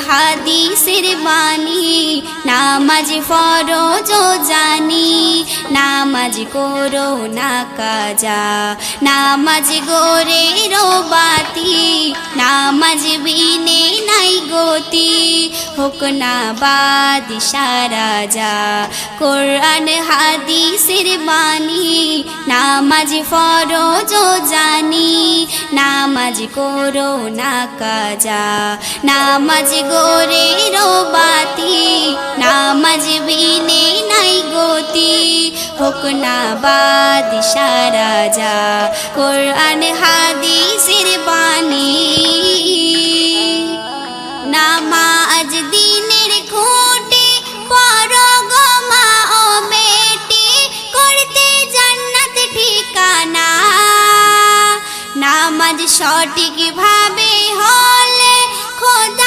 হাদিসের বাণী নামাজ ফরজ জানি নামাজ করো না কাজা নামাজ গোরের বাতি নামাজ বিনে নাই গতি হোক না বাদশা রাজা কোরআন হাদিসের বাণী নামাজ ফরজ জানি নামাজ করো না কাজা নামাজ গোরের বাতি নামাজ বিনে নাই গতি হোক না বাদশা রাজা কোরআন হাদিসের বাণী নামাজ দিনের খুঁটি পড়ো গো মা ও বেটি করতে জান্নাত ঠিকানা নামাজ সঠিক ভাবে হলে খোদা